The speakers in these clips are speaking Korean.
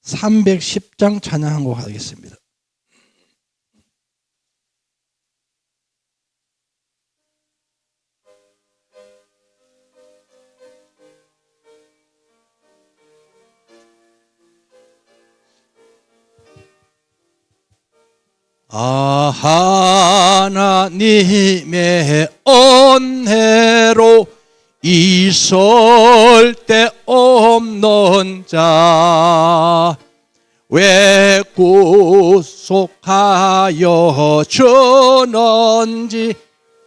310장 찬양한 곡 하겠습니다. 하나님의 은혜로 있을 데 없는 자 왜 구속하여 주는지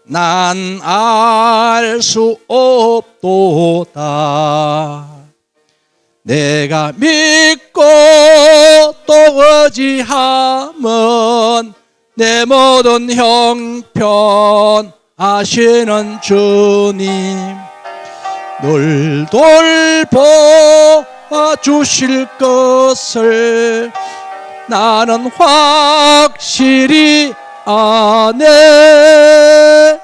난 알 수 없도다. 내가 믿고 또 의지함은 내 모든 형편 아시는 주님 늘 돌봐주실 것을 나는 확실히 아네.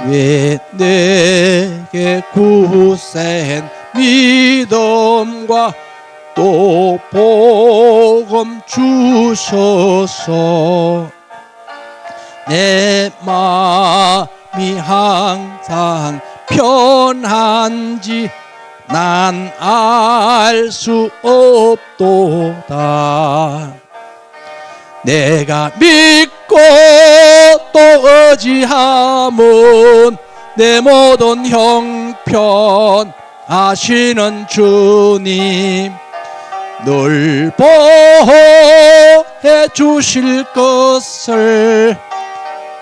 왜 내게 굳센 믿음과 또 복음 주셔서 내 마음이 항상 편한지 난 알 수 없도다. 내가 믿고 또 의지함은 내 모든 형편 아시는 주님 늘 보호해 주실 것을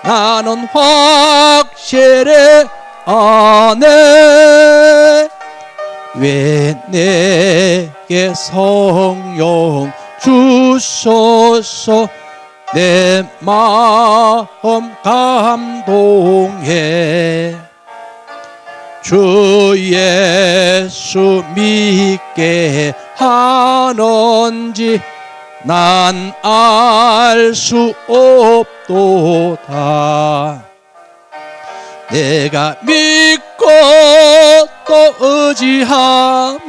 나는 확실히 아네. 왜 내게 성령 주셔서 내 마음 감동해. 주 예수 믿게 하는지 난 알 수 없도다. 내가 믿고 또 의지함은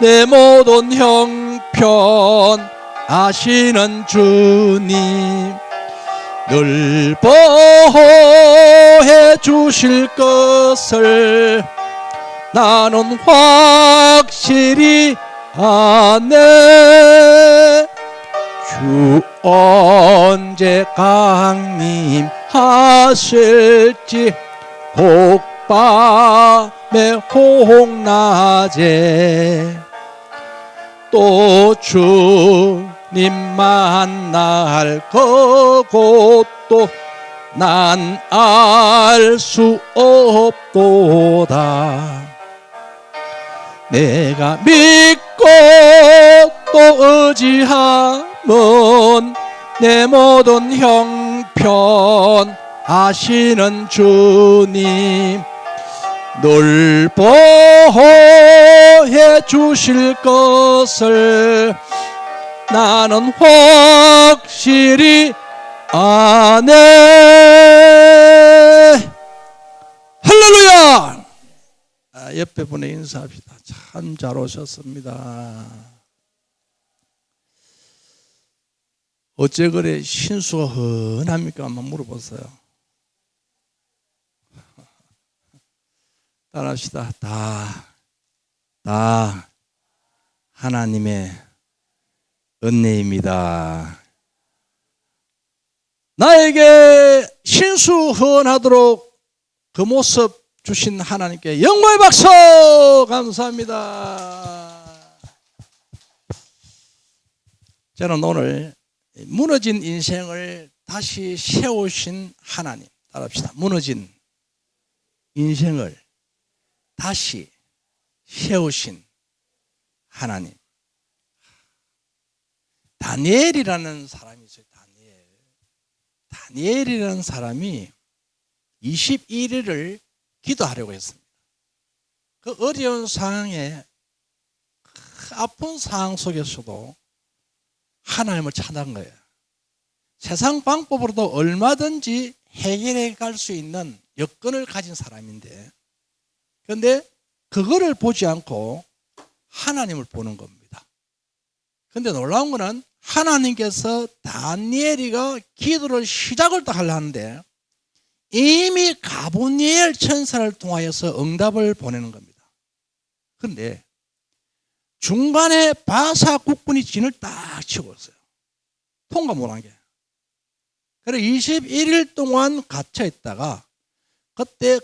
내 모든 형편 아시는 주님 늘 보호해 주실 것을 나는 확실히 아네. 주 언제 강림하실지 혹밤에 혹낮에 또 주님 만날 그것도 난 알 수 없도다. 내가 믿고 또 의지함은 내 모든 형편 아시는 주님 늘 보호해 주실 것을 나는 확실히 아네. 할렐루야. 옆에 분에 인사합시다. 참 잘 오셨습니다. 어째 그래 신수가 흔합니까? 한번 물어보세요. 따라합시다. 다 하나님의 은혜입니다. 나에게 신수헌하도록 그 모습 주신 하나님께 영광의 박수 감사합니다. 저는 오늘 무너진 인생을 다시 세우신 하나님, 따라합시다. 무너진 인생을 다시 세우신 하나님. 다니엘이라는 사람이 있어요. 다니엘이라는 사람이 21일을 기도하려고 했습니다. 그 어려운 상황에 아픈 상황 속에서도 하나님을 찾아간 거예요. 세상 방법으로도 얼마든지 해결해 갈 수 있는 여건을 가진 사람인데, 그런데 그거를 보지 않고 하나님을 보는 겁니다. 근데 놀라운 거는 하나님께서 다니엘이가 기도를 시작을 딱 하려는데 이미 가브리엘 천사를 통하여서 응답을 보내는 겁니다. 그런데 중간에 바사 국군이 진을 딱 치고 있어요. 통과 못한 게. 그래서 21일 동안 갇혀 있다가 그때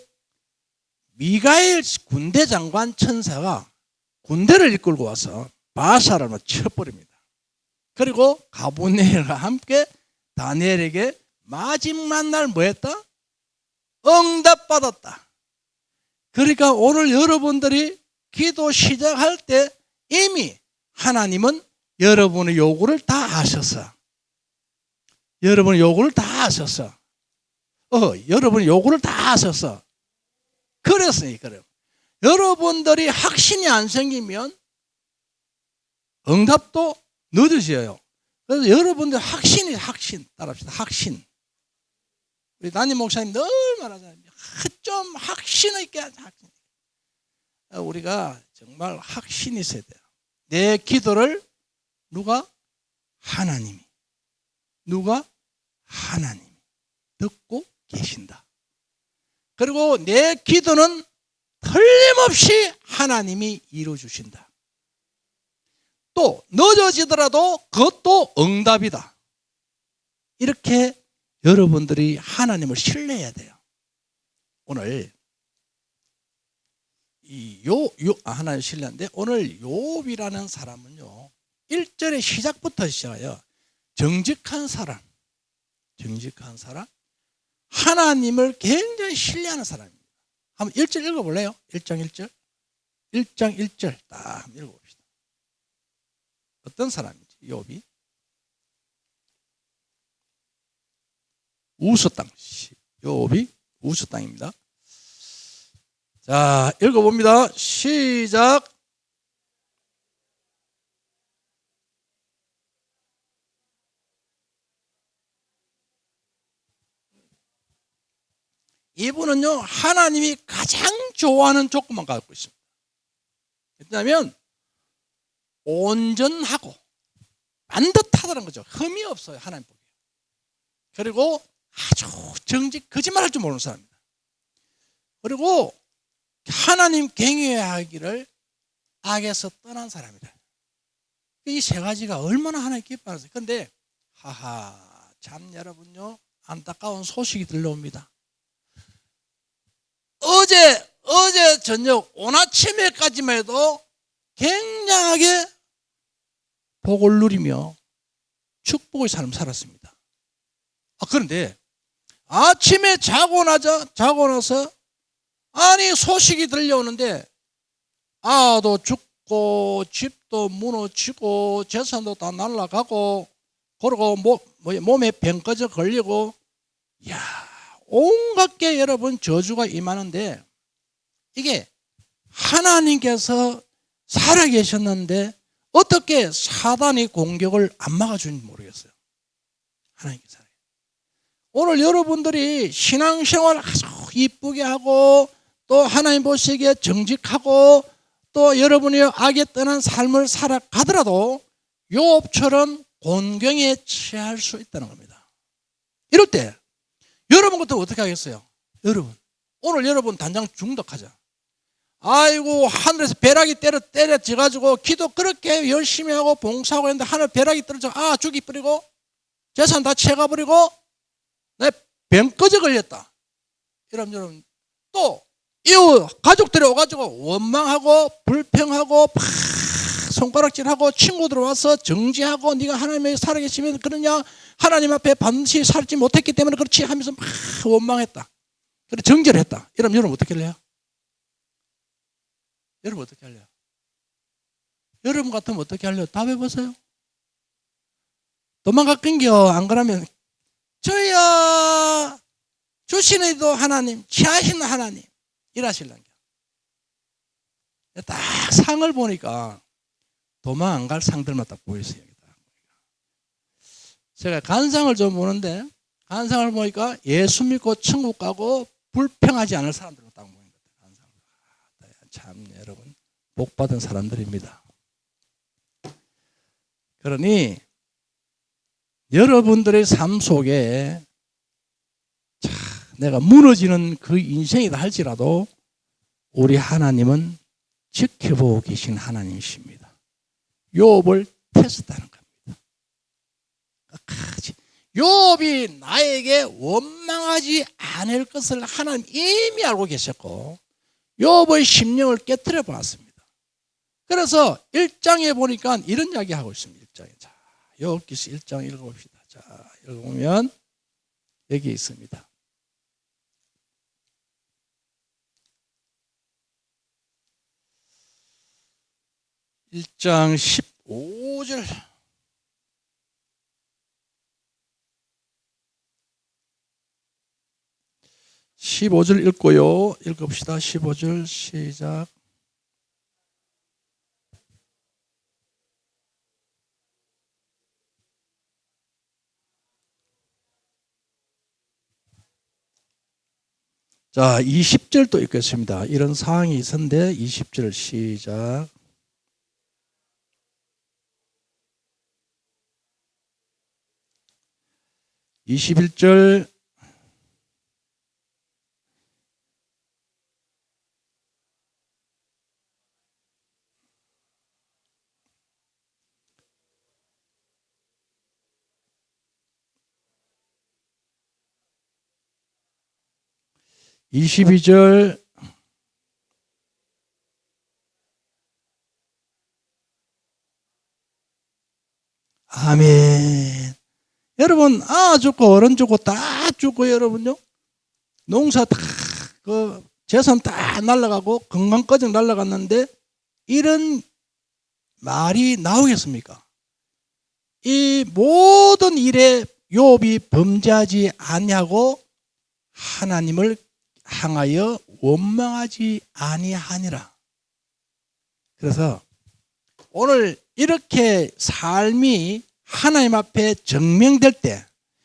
미가엘 군대 장관 천사가 군대를 이끌고 와서 바사를 쳐버립니다. 그리고 가브리엘과 함께 다니엘에게 마지막 날 뭐 했다? 응답받았다. 그러니까 오늘 여러분들이 기도 시작할 때 이미 하나님은 여러분의 요구를 다 하셔서 여러분의 요구를 다 하셔서 여러분의 요구를 다 하셔서 그랬으니까 그래요. 여러분들이 확신이 안 생기면 응답도 늦어져요. 그래서 여러분들 확신 따라합시다. 확신. 우리 담임 목사님 늘 말하잖아요. 좀 확신 있게 하자. 우리가 정말 확신이 있어야 돼요. 내 기도를 누가? 하나님이 듣고 계신다. 그리고 내 기도는 틀림없이 하나님이 이루어주신다. 또 늦어지더라도 그것도 응답이다. 이렇게 여러분들이 하나님을 신뢰해야 돼요. 오늘 하나님 신뢰인데 오늘 욥이라는 사람은요 1절의 시작부터 시작해요. 정직한 사람 하나님을 굉장히 신뢰하는 사람입니다. 한번 1절 읽어볼래요? 1장 1절 1장 1절 딱 한번 읽어봅시다. 어떤 사람인지 욥이 우스 땅 욥이 우스 땅입니다. 자 읽어봅니다. 시작. 이분은요 하나님이 가장 좋아하는 조건만 갖고 있습니다. 왜냐하면 온전하고 반듯하다는 거죠. 흠이 없어요. 하나님 보기에. 그리고 아주 거짓말할 줄 모르는 사람입니다. 그리고 하나님 경외하기를 악에서 떠난 사람이다. 이 세 가지가 얼마나 하나님 기뻐하세요. 그런데 참 여러분요 안타까운 소식이 들려옵니다. 어제 저녁 오늘 아침에까지만 해도 굉장하게 복을 누리며 축복의 삶을 살았습니다. 그런데 아침에 자고 나서 아니 소식이 들려오는데 아도 죽고 집도 무너지고 재산도 다 날아가고 그리고 몸에 병까지 걸리고 온갖 게 여러분 저주가 임하는데 이게 하나님께서 살아계셨는데 어떻게 사단이 공격을 안 막아주는지 모르겠어요. 하나님께서. 오늘 여러분들이 신앙생활 아주 이쁘게 하고 또 하나님 보시기에 정직하고 또 여러분이 악에 떠난 삶을 살아가더라도 욥처럼 곤경에 취할 수 있다는 겁니다. 이럴 때 여러분 같으면 어떻게 하겠어요? 오늘 여러분 단장 중독하자. 아이고 하늘에서 벼락이 때려져가지고 기도 그렇게 열심히 하고 봉사하고 했는데 하늘 벼락이 떨어져 죽이 뿌리고 재산 다 채가버리고 내 병꺼져 걸렸다. 이러면 여러분 또 이웃 가족들이 와가지고 원망하고 불평하고 손가락질하고 친구들 와서 정지하고 네가 하나님의 살아계시면 그러냐 하나님 앞에 반드시 살지 못했기 때문에 그렇지 하면서 막 원망했다. 그래 정죄를 했다. 이러면 여러분 어떻게 할래요? 여러분 어떻게 할래요? 여러분 같으면 어떻게 할래요? 답해보세요. 도망갈 건겨. 안 그러면 주여 주시는도 하나님 취하시는 하나님 일하실란겨. 딱 상을 보니까 도망 안 갈 상들만 딱 보였어요. 제가 간상을 좀 보는데 간상을 보니까 예수 믿고 천국 가고 불평하지 않을 사람들만 딱 보이는 것 같아요. 참 여러분 복 받은 사람들입니다. 그러니 여러분들의 삶 속에 내가 무너지는 그 인생이다 할지라도 우리 하나님은 지켜보고 계신 하나님이십니다. 욥을 테스트하는 겁니다. 욥이 나에게 원망하지 않을 것을 하나님 이미 알고 계셨고 욥의 심령을 깨트려 보았습니다. 그래서 1장에 보니까 이런 이야기 하고 있습니다. 1장에. 자, 욥기서 1장 읽어봅시다. 자, 읽어보면 여기 있습니다. 1장 15절. 읽고요. 읽읍시다. 15절 시작. 자, 20절도 읽겠습니다. 이런 상황이 있었는데 20절 시작. 21절 (22절) 아멘. 여러분, 죽고 어른 죽고 다 죽고 여러분요, 농사 다 재산 다 날아가고 건강까지 날아갔는데 이런 말이 나오겠습니까? 이 모든 일에 욥이 범죄하지 아니하고 하나님을 향하여 원망하지 아니하니라. 그래서 오늘 이렇게 삶이 하나님 앞에 증명될 때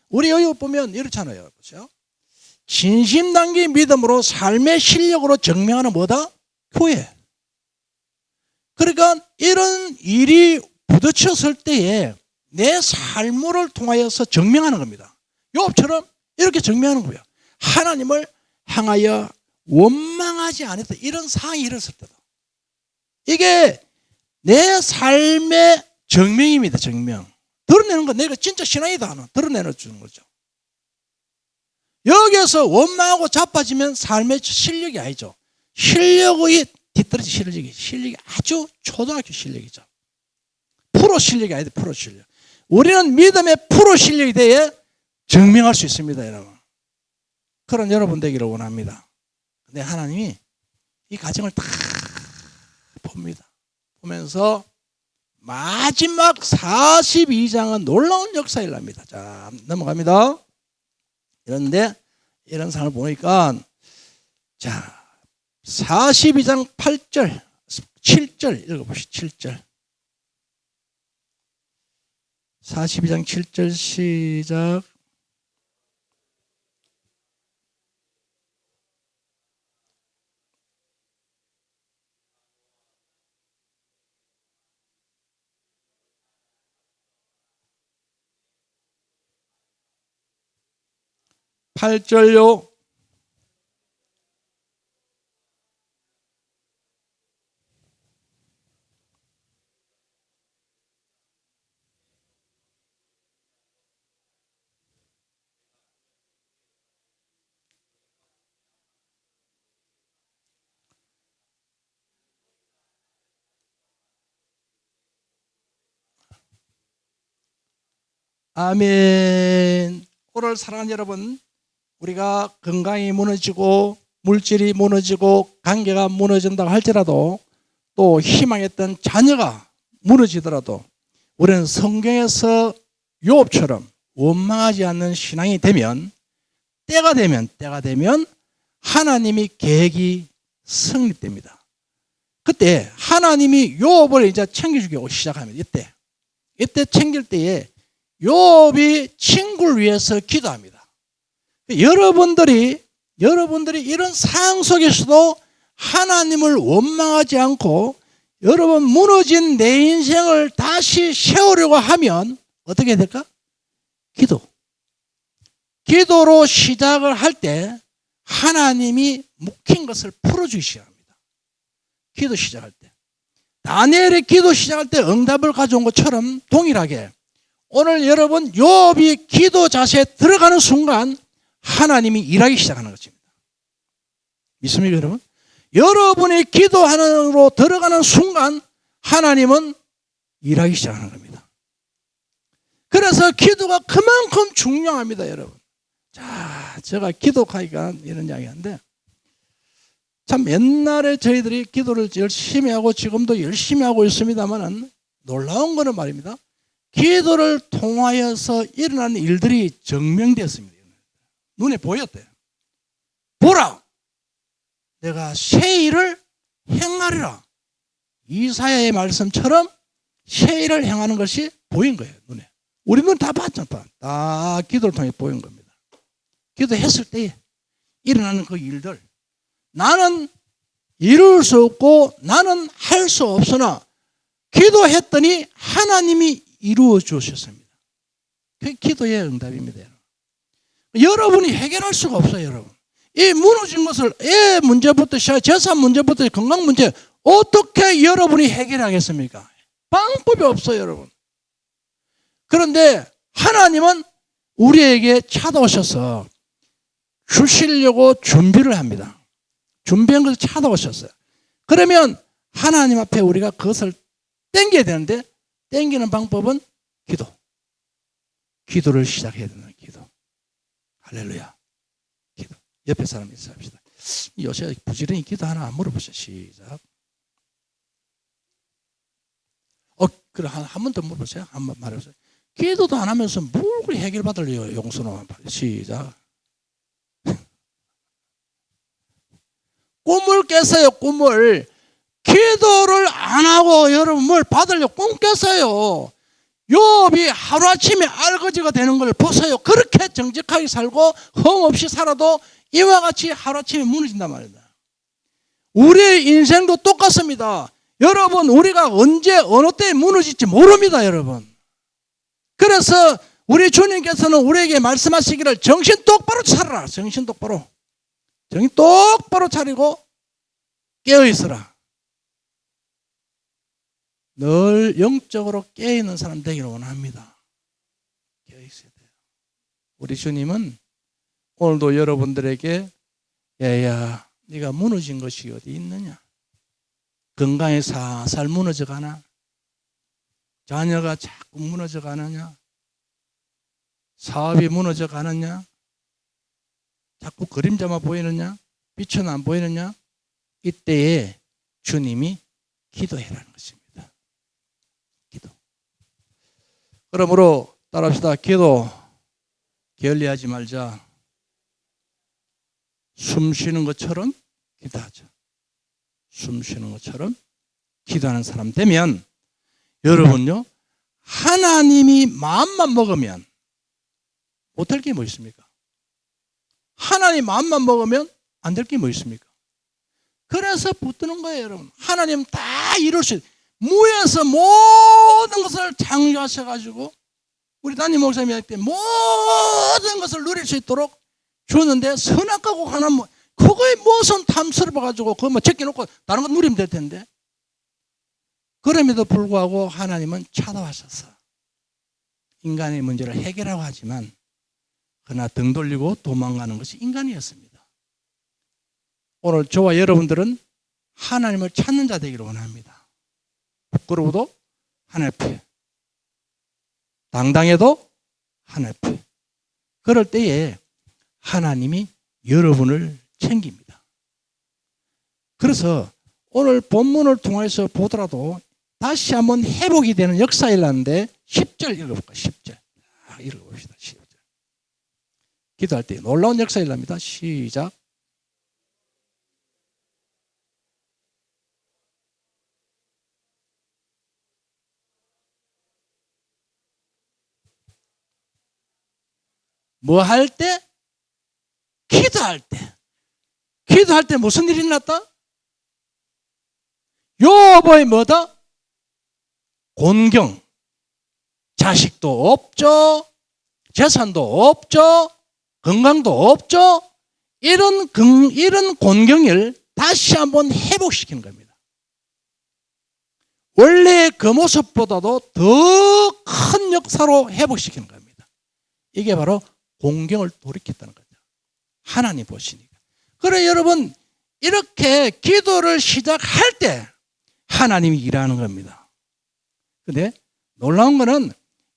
우리 여기 보면 이렇잖아요. 보세요. 진심 담긴 믿음으로 삶의 실력으로 증명하는 뭐다? 교회. 그러니까 이런 일이 부딪혔을 때에 내 삶을 통하여서 증명하는 겁니다. 욥처럼 이렇게 증명하는 거예요. 하나님을 향하여 원망하지 않았다. 이런 상황이 일어났을 때다. 이게 내 삶의 증명입니다. 증명. 드러내는 건 내가 진짜 신앙이다 하는 드러내는 주는 거죠. 여기에서 원망하고 자빠지면 삶의 실력이 아니죠. 실력의 뒤떨어진 실력이 아주 초등학교 실력이죠. 프로 실력이 아니다. 프로 실력. 우리는 믿음의 프로 실력이 돼야 증명할 수 있습니다. 여러분. 그런 여러분 되기를 원합니다. 근데 하나님이 이 과정을 다 봅니다. 보면서 마지막 42장은 놀라운 역사를 납니다. 자, 넘어갑니다. 그런데 이런 상을 보니까 자, 42장 8절, 7절 읽어보시죠. 7절. 42장 7절 시작. (8절요) 아멘. 오늘 사랑하는 여러분, 우리가 건강이 무너지고 물질이 무너지고 관계가 무너진다고 할지라도 또 희망했던 자녀가 무너지더라도 우리는 성경에서 욥처럼 원망하지 않는 신앙이 되면 때가 되면 하나님이 계획이 성립됩니다. 그때 하나님이 욥을 이제 챙겨주기 시작합니다. 이때 챙길 때에 욥이 친구를 위해서 기도합니다. 여러분들이 이런 상황 속에서도 하나님을 원망하지 않고 여러분, 무너진 내 인생을 다시 세우려고 하면 어떻게 해야 될까? 기도로 시작을 할 때 하나님이 묵힌 것을 풀어주시야 합니다. 기도 시작할 때. 다니엘의 기도 시작할 때 응답을 가져온 것처럼 동일하게 오늘 여러분 욥이 기도 자세에 들어가는 순간 하나님이 일하기 시작하는 것입니다. 믿습니까 여러분? 여러분이 기도하는으로 들어가는 순간 하나님은 일하기 시작하는 겁니다. 그래서 기도가 그만큼 중요합니다 여러분. 자, 제가 기도하니까 이런 이야기하는데 참 옛날에 저희들이 기도를 열심히 하고 지금도 열심히 하고 있습니다만 놀라운 거는 말입니다. 기도를 통하여서 일어나는 일들이 증명되었습니다. 눈에 보였대요. 보라! 내가 새 일을 행하리라. 이사야의 말씀처럼 새 일을 행하는 것이 보인 거예요. 눈에. 우리 눈 다 봤잖아. 다 기도를 통해 보인 겁니다. 기도했을 때 일어나는 그 일들. 나는 이룰 수 없고 나는 할 수 없으나 기도했더니 하나님이 이루어 주셨습니다. 그게 기도의 응답입니다. 여러분이 해결할 수가 없어요. 여러분. 이 무너진 것을 문제부터 시작, 재산 문제부터 건강 문제 어떻게 여러분이 해결하겠습니까? 방법이 없어요. 여러분. 그런데 하나님은 우리에게 찾아오셔서 주시려고 준비를 합니다. 준비한 것을 찾아오셨어요. 그러면 하나님 앞에 우리가 그것을 땡겨야 되는데 땡기는 방법은 기도를 시작해야 되는 기도. 할렐루야. 기도. 옆에 사람 인사합시다. 요새 부지런히 기도 하나 물어보세요. 시작. 그럼 한 번 더 물어보세요. 한 번 말해보세요. 기도도 안 하면서 뭘 그리 해결받으려요. 용서는 시작. 꿈을 깼어요. 꿈을. 기도를 안 하고 여러분 뭘 받으려고 꿈 깼어요. 욥이 하루아침에 알거지가 되는 걸 보세요. 그렇게 정직하게 살고 흠 없이 살아도 이와 같이 하루아침에 무너진단 말입니다. 우리의 인생도 똑같습니다. 여러분 우리가 언제 어느 때 무너질지 모릅니다. 여러분. 그래서 우리 주님께서는 우리에게 말씀하시기를 정신 똑바로 차려라. 정신 똑바로 차리고 깨어있어라. 늘 영적으로 깨어있는 사람 되기를 원합니다. 깨어있어야 돼요. 우리 주님은 오늘도 여러분들에게 야야 네가 무너진 것이 어디 있느냐. 건강이 살살 무너져 가나. 자녀가 자꾸 무너져 가느냐. 사업이 무너져 가느냐. 자꾸 그림자만 보이느냐. 빛은 안 보이느냐. 이때에 주님이 기도해라는 것입니다. 기도. 그러므로 따라합시다. 기도 게을리하지 말자. 숨 쉬는 것처럼 기도하자. 숨 쉬는 것처럼 기도하는 사람 되면 여러분요 하나님이 마음만 먹으면 못할 게 뭐 있습니까? 하나님 마음만 먹으면 안 될 게 뭐 있습니까? 그래서 붙드는 거예요. 여러분. 하나님 다 이룰 수 있어요. 무에서 모든 것을 창조하셔가지고 우리 담임 목사님이 할 때 모든 것을 누릴 수 있도록 주는데 선악과고 하나 뭐 그거에 무슨 탐스러워가지고 그거 뭐 제껴놓고 다른 거 누리면 될 텐데 그럼에도 불구하고 하나님은 찾아와셔서 인간의 문제를 해결하고 하지만 그러나 등 돌리고 도망가는 것이 인간이었습니다. 오늘 저와 여러분들은 하나님을 찾는 자 되기를 원합니다. 부끄러워도 하나님 앞에, 당당해도 하나님 앞에. 그럴 때에 하나님이 여러분을 챙깁니다. 그래서 오늘 본문을 통해서 보더라도 다시 한번 회복이 되는 역사가 일어났는데 10절 읽어볼까요? 10절. 읽어봅시다. 10절. 기도할 때 놀라운 역사가 일어납니다. 시작. 뭐 할 때? 기도할 때. 기도할 때 무슨 일이 났다? 요업의 뭐다? 곤경. 자식도 없죠. 재산도 없죠. 건강도 없죠. 이런 곤경을 다시 한번 회복시키는 겁니다. 원래 그 모습보다도 더 큰 역사로 회복시키는 겁니다. 이게 바로 공경을 돌이켰다는 거죠. 하나님 보시니까. 그래 여러분, 이렇게 기도를 시작할 때 하나님이 일하는 겁니다. 근데 놀라운 거는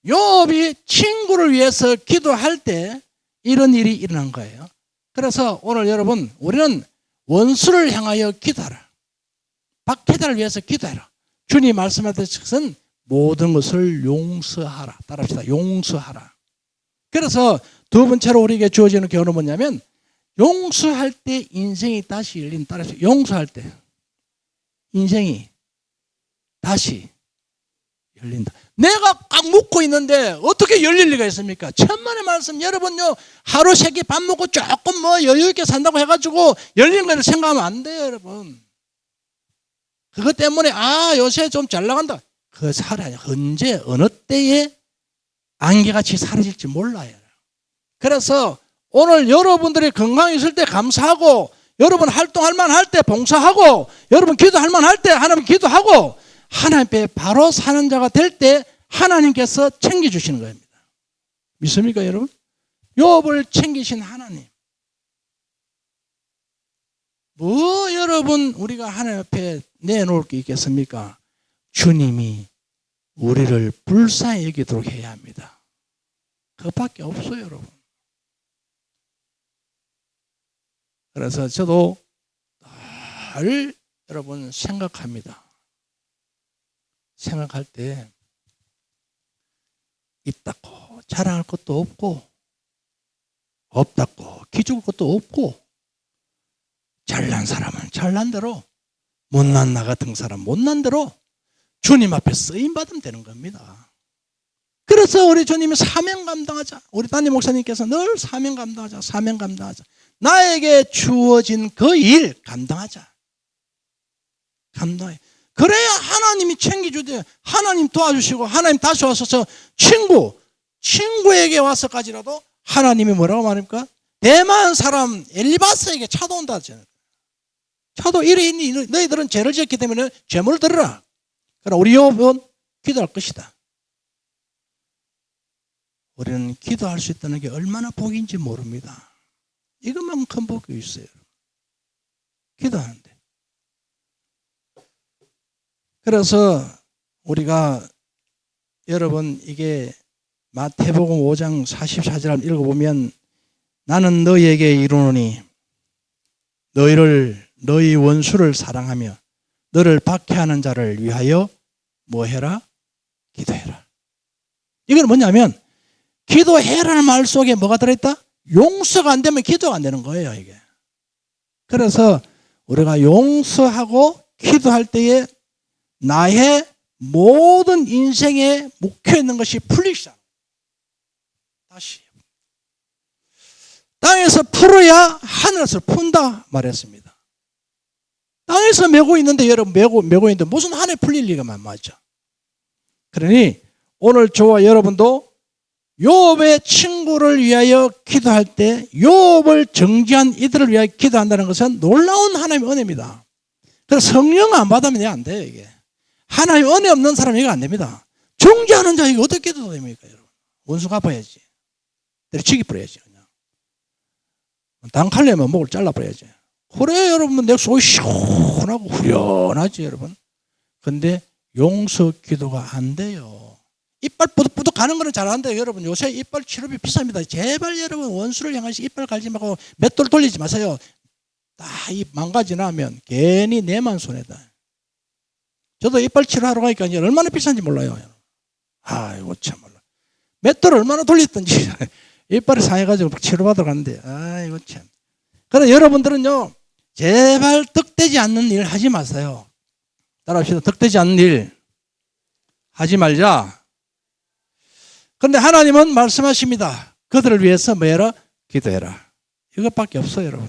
요업이 친구를 위해서 기도할 때 이런 일이 일어난 거예요. 그래서 오늘 여러분, 우리는 원수를 향하여 기도하라. 박해자를 위해서 기도해라. 주님 말씀하신 것은 모든 것을 용서하라. 따라합시다. 용서하라. 그래서 두 번째로 우리에게 주어지는 교훈은 뭐냐면, 용서할 때 인생이 다시 열린. 따라합시다. 용서할 때 인생이 다시 열린다. 내가 꽉 묶고 있는데 어떻게 열릴 리가 있습니까? 천만의 말씀. 여러분요, 하루 세 끼 밥 먹고 조금 뭐 여유 있게 산다고 해가지고 열린 거를 생각하면 안 돼요, 여러분. 그것 때문에 요새 좀 잘 나간다. 그 살아요. 언제 어느 때에 안개같이 사라질지 몰라요. 그래서 오늘 여러분들이 건강히 있을 때 감사하고, 여러분 활동할 만할 때 봉사하고, 여러분 기도할 만할 때 하나님 기도하고, 하나님 앞에 바로 사는 자가 될 때 하나님께서 챙겨주시는 겁니다. 믿습니까 여러분? 욥을 챙기신 하나님. 뭐 여러분 우리가 하나님 앞에 내놓을 게 있겠습니까? 주님이 우리를 불쌍히 여기도록 해야 합니다. 그것밖에 없어요 여러분. 그래서 저도 늘 여러분 생각합니다. 생각할 때 있다고 자랑할 것도 없고, 없다고 기죽을 것도 없고, 잘난 사람은 잘난 대로, 못난 나 같은 사람 못난 대로 주님 앞에 쓰임받으면 되는 겁니다. 그래서 우리 주님이 사명 감당하자. 우리 담임 목사님께서 늘 사명 감당하자. 사명 감당하자. 나에게 주어진 그 일 감당하자. 감당해. 그래야 하나님이 챙겨주대. 하나님 도와주시고, 하나님 다시 와서 친구에게 와서까지라도 하나님이 뭐라고 말합니까? 대만 사람 엘리바스에게 차도 온다 하잖아요. 차도 이래 있니? 너희들은 죄를 지었기 때문에 죄물을 들으라. 그러나 우리 욥은 기도할 것이다. 우리는 기도할 수 있다는 게 얼마나 복인지 모릅니다. 이것만큼 큰 복이 있어요. 기도하는데. 그래서 우리가 여러분 이게 마태복음 5장 44절 읽어보면, 나는 너희에게 이르노니 너희 원수를 사랑하며 너를 박해하는 자를 위하여 뭐 해라? 기도해라. 이건 뭐냐면, 기도해라는 말 속에 뭐가 들어있다? 용서가 안 되면 기도가 안 되는 거예요 이게. 그래서 우리가 용서하고 기도할 때에 나의 모든 인생에 묵혀있는 것이 풀리시잖아. 다시 땅에서 풀어야 하늘에서 푼다 말했습니다. 땅에서 메고 있는데, 여러분 메고 있는데 무슨 하늘에 풀릴 리가만 맞죠. 그러니 오늘 저와 여러분도 욥의 친구를 위하여 기도할 때 욥을 정죄한 이들을 위하여 기도한다는 것은 놀라운 하나님의 은혜입니다. 그래서 성령 안 받으면 안 돼요 이게. 하나님 은혜 없는 사람은 이거 안 됩니다. 정죄하는 자 이거 어떻게 기도 됩니까 여러분? 원수 갚아야지. 때려치기 뿌려야지. 그냥 단칼리면 목을 잘라버려야지. 그래 여러분, 내 속이 시원하고 후련하지 여러분. 근데 용서 기도가 안 돼요. 이빨 뿌득뿌득 가는 거는 잘하는데 여러분, 요새 이빨 치료비 비쌉니다. 제발 여러분 원수를 향해서 이빨 갈지 말고 맷돌 돌리지 마세요. 다 이 망가지나 하면 괜히 내만 손해다. 저도 이빨 치료하러 가니까 얼마나 비싼지 몰라요. 아이고 참 몰라. 맷돌 얼마나 돌렸던지 이빨이 상해가지고 치료받으러 가는데 아이고 참. 그래서 여러분들은요 제발 득되지 않는 일 하지 마세요. 따라합시다. 득되지 않는 일 하지 말자. 그런데 하나님은 말씀하십니다. 그들을 위해서 뭐해라? 기도해라. 이것밖에 없어요 여러분.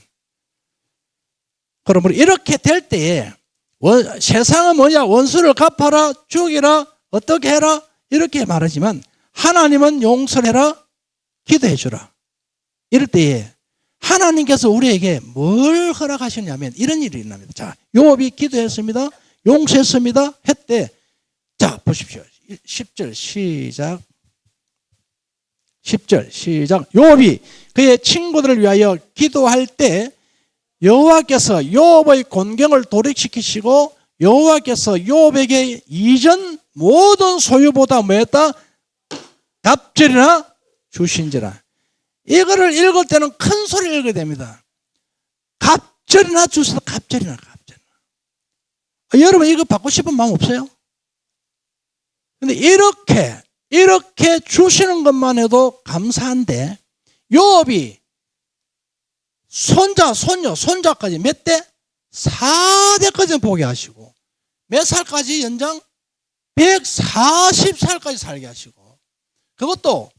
그러므로 이렇게 될 때에 세상은 뭐냐? 원수를 갚아라, 죽이라, 어떻게 해라 이렇게 말하지만 하나님은 용서를 해라, 기도해 주라. 이럴 때에 하나님께서 우리에게 뭘 허락하셨냐면 이런 일이 일어납니다. 자, 욥이 기도했습니다. 용서했습니다. 했대. 자, 보십시오. 10절 시작. 10절 시작. 욥이 그의 친구들을 위하여 기도할 때 여호와께서 욥의 곤경을 돌이키시고 여호와께서 욥에게 이전 모든 소유보다 뭐였다? 갑절이나 주신지라. 이거를 읽을 때는 큰 소리를 읽어야 됩니다. 갑절이나 주시다. 갑절이나 갑절이나. 여러분 이거 받고 싶은 마음 없어요? 근데 이렇게 주시는 것만 해도 감사한데 욥이 손자, 손녀, 손자까지 몇 대? 4대까지 보게 하시고 몇 살까지 연장? 140살까지 살게 하시고 그것도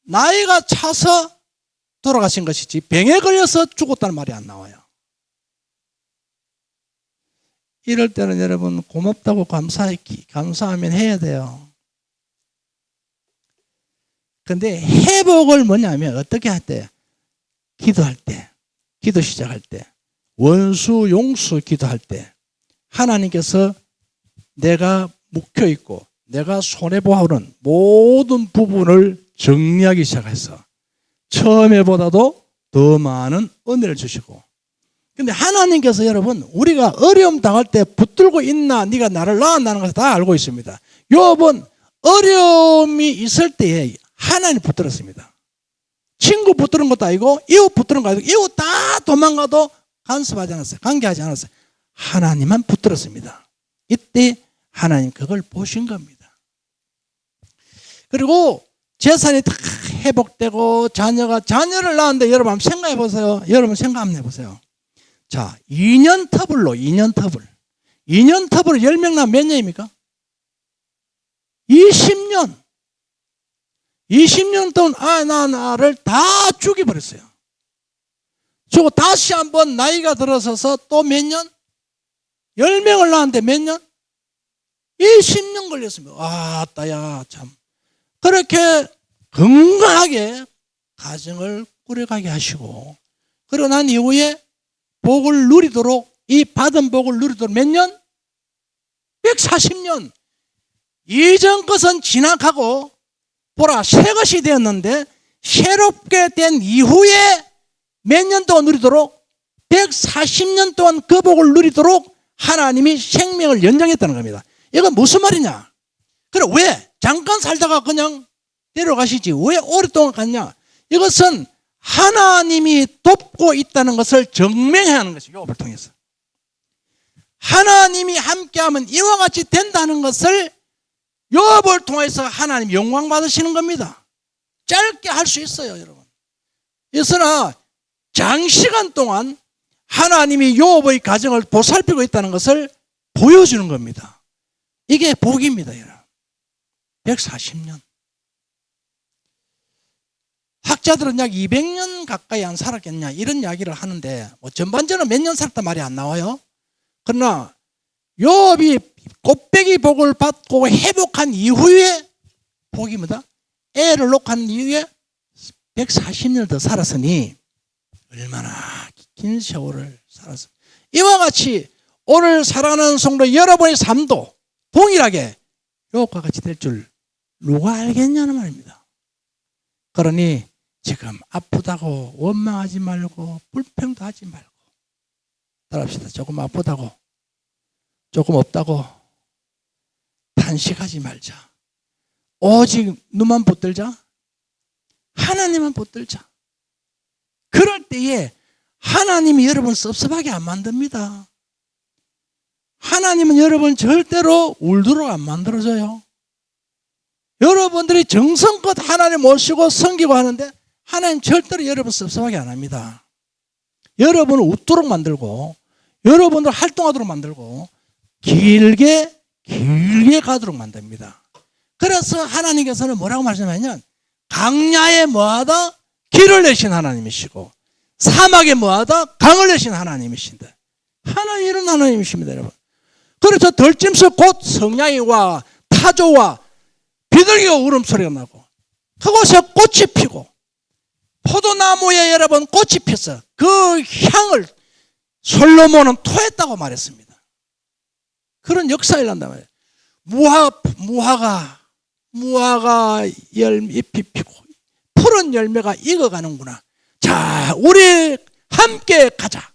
나이가 차서 돌아가신 것이지 병에 걸려서 죽었다는 말이 안 나와요. 이럴 때는 여러분 고맙다고 감사하면 해야 돼요. 근데 회복을 뭐냐면 어떻게 할 때? 기도할 때, 기도 시작할 때, 원수 용수 기도할 때 하나님께서 내가 묵혀 있고 내가 손해보아오는 모든 부분을 정리하기 시작해서 처음에보다도 더 많은 은혜를 주시고 근데 하나님께서 여러분 우리가 어려움 당할 때 붙들고 있나 네가 나를 낳았다는 것을 다 알고 있습니다. 욥은 어려움이 있을 때에 하나님 붙들었습니다. 친구 붙드는 것도 아니고 이웃 붙드는 것도 아니고 이웃 다 도망가도 간섭하지 않았어요. 관계하지 않았어요. 하나님만 붙들었습니다. 이때 하나님 그걸 보신 겁니다. 그리고 재산이 다 회복되고 자녀를 낳았는데 여러분 한번 생각해 보세요. 여러분 생각 한번 해보세요. 자, 2년 터블로 2년 터블 10명 낳으면 몇 년입니까? 20년 동안 나를 다 죽여버렸어요. 그리고 다시 한번 나이가 들어서서 또 몇 년? 10명을 낳았는데 몇 년? 20년 걸렸습니다. 따야 참. 그렇게 건강하게 가정을 꾸려가게 하시고 그러고 난 이후에 복을 누리도록 이 받은 복을 누리도록 몇 년? 140년. 이전 것은 지나가고 보라 새 것이 되었는데 새롭게 된 이후에 몇 년 동안 누리도록 140년 동안 그 복을 누리도록 하나님이 생명을 연장했다는 겁니다. 이건 무슨 말이냐? 그래 왜 잠깐 살다가 그냥 데려가시지 왜 오랫동안 갔냐? 이것은 하나님이 돕고 있다는 것을 증명해야 하는 것이죠. 욥을 통해서 하나님이 함께하면 이와 같이 된다는 것을 욥을 통해서 하나님 영광 받으시는 겁니다. 짧게 할 수 있어요, 여러분. 그러나 장시간 동안 하나님이 욥의 가정을 보살피고 있다는 것을 보여주는 겁니다. 이게 복입니다, 여러분. 140년. 학자들은 약 200년 가까이 안 살았겠냐 이런 이야기를 하는데 전반전은 몇 년 살았단 말이 안 나와요. 그러나 욥이 곱배기 복을 받고 회복한 이후에 복이 뭐다? 애를 놓고 한 이후에 140년을 더 살았으니 얼마나 긴 세월을 살았습니다. 이와 같이 오늘 살아가는 성도 여러분의 삶도 동일하게 욥과 같이 될 줄 누가 알겠냐는 말입니다. 그러니 지금 아프다고 원망하지 말고 불평도 하지 말고 따라합시다. 조금 아프다고 조금 없다고 단식하지 말자. 오직 눈만 붙들자. 하나님만 붙들자. 그럴 때에 하나님이 여러분 섭섭하게 안 만듭니다. 하나님은 여러분 절대로 울도록 안 만들어줘요. 여러분들이 정성껏 하나님 모시고 섬기고 하는데 하나님 절대로 여러분 섭섭하게 안 합니다. 여러분을 웃도록 만들고 여러분들 활동하도록 만들고 길게 가도록 만듭니다. 그래서 하나님께서는 뭐라고 말씀하냐면 강야에 뭐하다? 길을 내신 하나님이시고 사막에 뭐하다? 강을 내신 하나님이신데 하나님 이런 하나님이십니다, 여러분. 그래서 들짐승 곧 성냥이와 타조와 비둘기가 울음소리가 나고 그곳에 꽃이 피고 포도나무에 여러분 꽃이 폈어. 그 향을 솔로몬은 토했다고 말했습니다. 그런 역사가 일어난단 말이에요. 무화과 잎이 피고 푸른 열매가 익어가는구나. 자, 우리 함께 가자.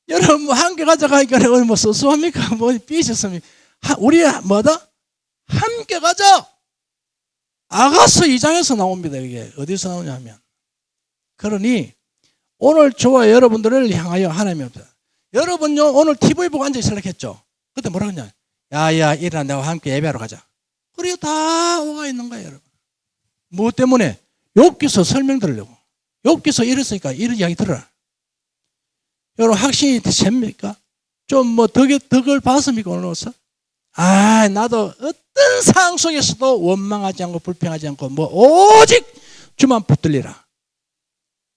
여러분 뭐 함께 가자가 하니까 뭐 소소합니까? 뭐 삐졌습니까? 우리 뭐다? 함께 가자. 아가서 2장에서 나옵니다. 이게 어디서 나오냐면, 그러니 오늘 저와 여러분들을 향하여 하나님이 없어요. 여러분요 오늘 TV 보고 앉아 있으려고 했죠. 그때 뭐라 그러냐? 야야 일어나 내가 함께 예배하러 가자. 그리고 다 오가 있는 거예요. 여러분 무엇 때문에? 욥기서 설명 들으려고. 욥기서 이랬으니까 이런 이야기 들어라. 여러분 확신이 됩니까? 좀 뭐 덕을 봤습니까 오늘로서? 나도 어떤 상황 속에서도 원망하지 않고 불평하지 않고 뭐 오직 주만 붙들리라.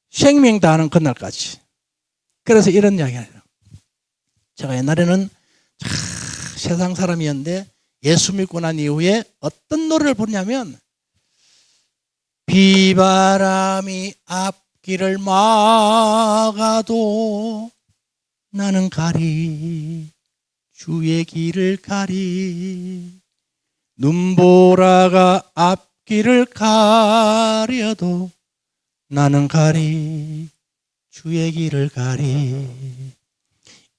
생명 다하는 그날까지. 그래서 이런 이야기를 해요. 제가 옛날에는 세상 사람이었는데 예수 믿고 난 이후에 어떤 노래를 부르냐면, 비바람이 앞길을 막아도 나는 가리 주의 길을 가리, 눈보라가 앞길을 가려도 나는 가리 주의 길을 가리,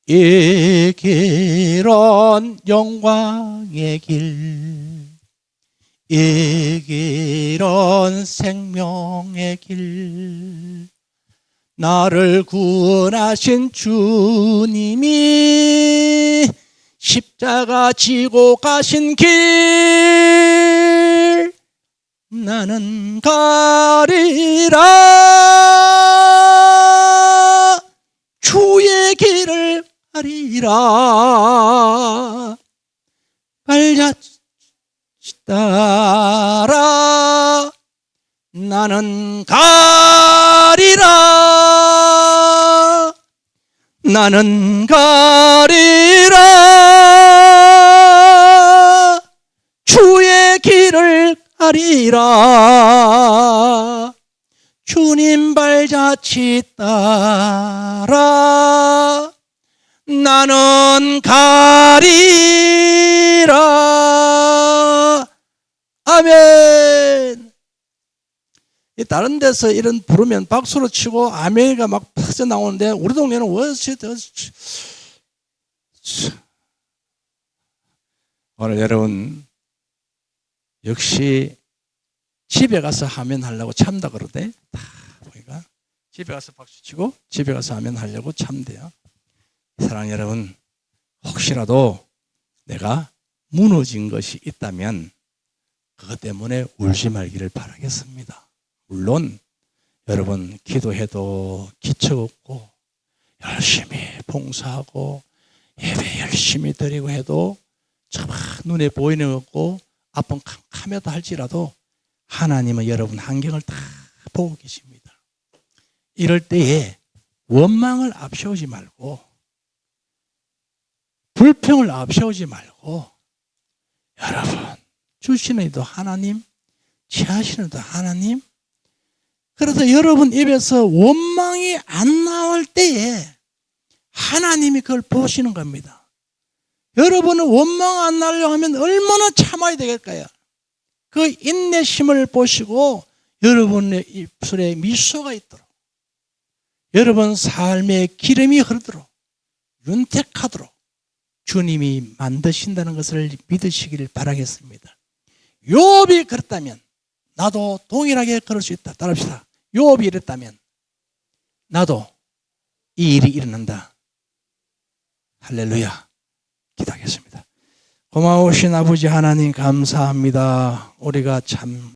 이 길은 영광의 길, 이 길은 생명의 길, 나를 구원하신 주님이 십자가 지고 가신 길, 나는 가리라 주의 길을 가리라, 발자취 따라 나는 가리라, 나는 가리라 주의 길을 가리라, 주님 발자취 따라 나는 가리라. 아멘. 다른 데서 이런 부르면 박수로 치고 아멘이가 막 퍼져 나오는데 우리 동네는 오늘 여러분 역시 집에 가서 아멘 하려고 참다 그러대. 다 보니까 집에 가서 박수 치고 집에 가서 아멘 하려고 참대요. 사랑하는 여러분, 혹시라도 내가 무너진 것이 있다면 그것 때문에 울지 말기를 바라겠습니다. 물론 여러분 기도해도 기척 없고 열심히 봉사하고 예배 열심히 드리고 해도 참 눈에 보이는 것 없고 앞은 캄캄하다 할지라도 하나님은 여러분 환경을 다 보고 계십니다. 이럴 때에 원망을 앞세우지 말고 불평을 앞세우지 말고, 여러분 주시는 이도 하나님, 취하시는 이도 하나님. 그래서 여러분 입에서 원망이 안 나올 때에 하나님이 그걸 보시는 겁니다. 여러분은 원망 안 나려고 하면 얼마나 참아야 되겠까요? 그 인내심을 보시고 여러분의 입술에 미소가 있도록, 여러분 삶의 기름이 흐르도록, 윤택하도록 주님이 만드신다는 것을 믿으시기를 바라겠습니다. 욥이 그렇다면 나도 동일하게 그럴 수 있다. 따라합시다. 욥이 이랬다면 나도 이 일이 일어난다. 할렐루야. 기도하겠습니다. 고마우신 아버지 하나님 감사합니다. 우리가 참